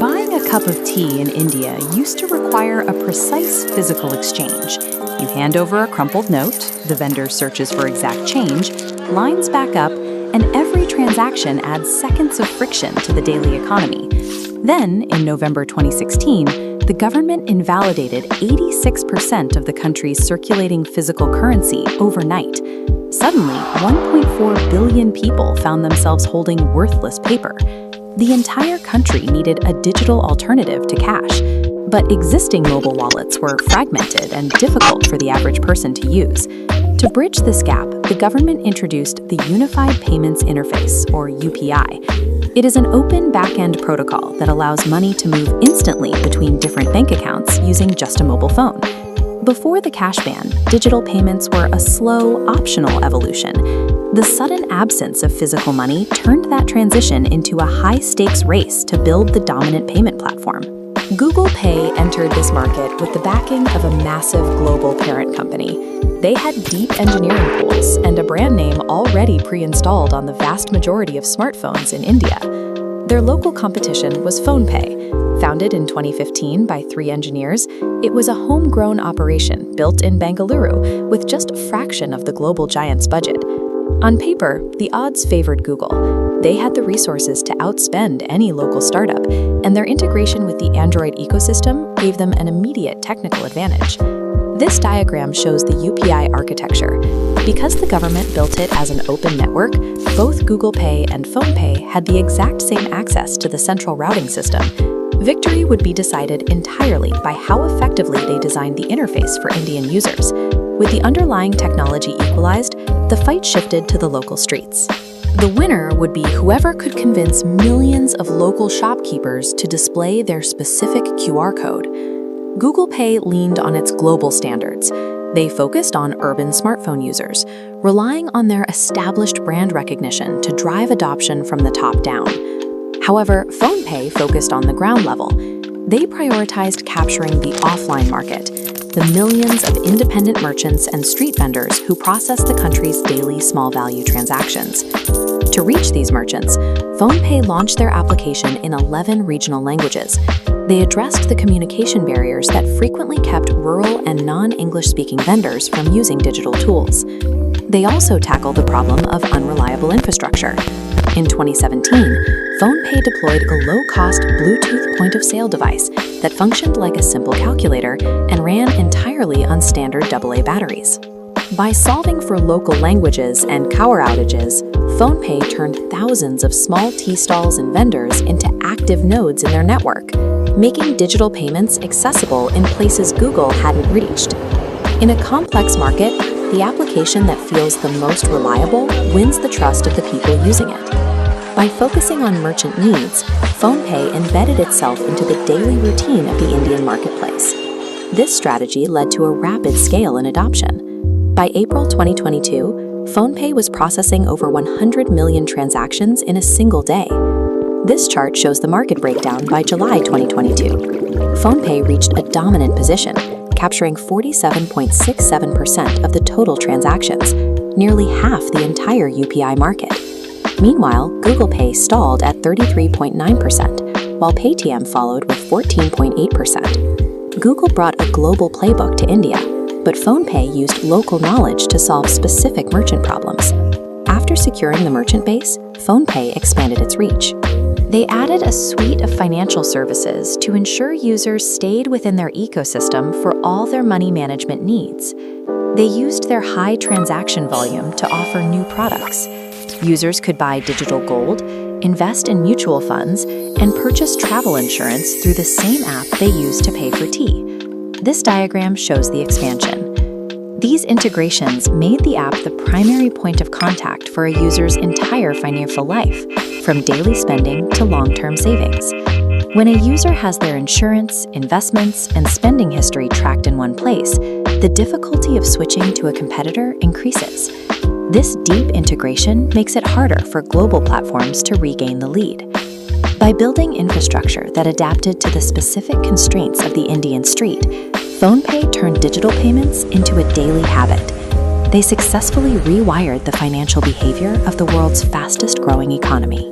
Buying a cup of tea in India used to require a precise physical exchange. You hand over a crumpled note, the vendor searches for exact change, lines back up, and every transaction adds seconds of friction to the daily economy. Then, in November 2016, the government invalidated 86% of the country's circulating physical currency overnight. Suddenly, 1.4 billion people found themselves holding worthless paper. The entire country needed a digital alternative to cash, but existing mobile wallets were fragmented and difficult for the average person to use. To bridge this gap, the government introduced the Unified Payments Interface, or UPI. It is an open back-end protocol that allows money to move instantly between different bank accounts using just a mobile phone. Before the cash ban, digital payments were a slow, optional evolution. The sudden absence of physical money turned that transition into a high-stakes race to build the dominant payment platform. Google Pay entered this market with the backing of a massive global parent company. They had deep engineering pools and a brand name already pre-installed on the vast majority of smartphones in India. Their local competition was PhonePe. Founded in 2015 by 3 engineers, it was a homegrown operation built in Bengaluru with just a fraction of the global giant's budget. On paper, the odds favored Google. They had the resources to outspend any local startup, and their integration with the Android ecosystem gave them an immediate technical advantage. This diagram shows the UPI architecture. Because the government built it as an open network, both Google Pay and PhonePe had the exact same access to the central routing system. Victory would be decided entirely by how effectively they designed the interface for Indian users. With the underlying technology equalized, the fight shifted to the local streets. The winner would be whoever could convince millions of local shopkeepers to display their specific QR code. Google Pay leaned on its global standards. They focused on urban smartphone users, relying on their established brand recognition to drive adoption from the top down. However, PhonePe focused on the ground level. They prioritized capturing the offline market, the millions of independent merchants and street vendors who process the country's daily small-value transactions. To reach these merchants, PhonePe launched their application in 11 regional languages. They addressed the communication barriers that frequently kept rural and non-English-speaking vendors from using digital tools. They also tackled the problem of unreliable infrastructure. In 2017, PhonePe deployed a low-cost Bluetooth point-of-sale device that functioned like a simple calculator and ran entirely on standard AA batteries. By solving for local languages and power outages, PhonePe turned thousands of small tea stalls and vendors into active nodes in their network, making digital payments accessible in places Google hadn't reached. In a complex market, the application that feels the most reliable wins the trust of the people using it. By focusing on merchant needs, PhonePe embedded itself into the daily routine of the Indian marketplace. This strategy led to a rapid scale in adoption. By April 2022, PhonePe was processing over 100 million transactions in a single day. This chart shows the market breakdown by July 2022. PhonePe reached a dominant position, capturing 47.67% of the total transactions, nearly half the entire UPI market. Meanwhile, Google Pay stalled at 33.9%, while Paytm followed with 14.8%. Google brought a global playbook to India, but PhonePe used local knowledge to solve specific merchant problems. After securing the merchant base, PhonePe expanded its reach. They added a suite of financial services to ensure users stayed within their ecosystem for all their money management needs. They used their high transaction volume to offer new products. Users could buy digital gold, invest in mutual funds, and purchase travel insurance through the same app they use to pay for tea. This diagram shows the expansion. These integrations made the app the primary point of contact for a user's entire financial life, from daily spending to long-term savings. When a user has their insurance, investments, and spending history tracked in one place, the difficulty of switching to a competitor increases. This deep integration makes it harder for global platforms to regain the lead. By building infrastructure that adapted to the specific constraints of the Indian street, PhonePe turned digital payments into a daily habit. They successfully rewired the financial behavior of the world's fastest-growing economy.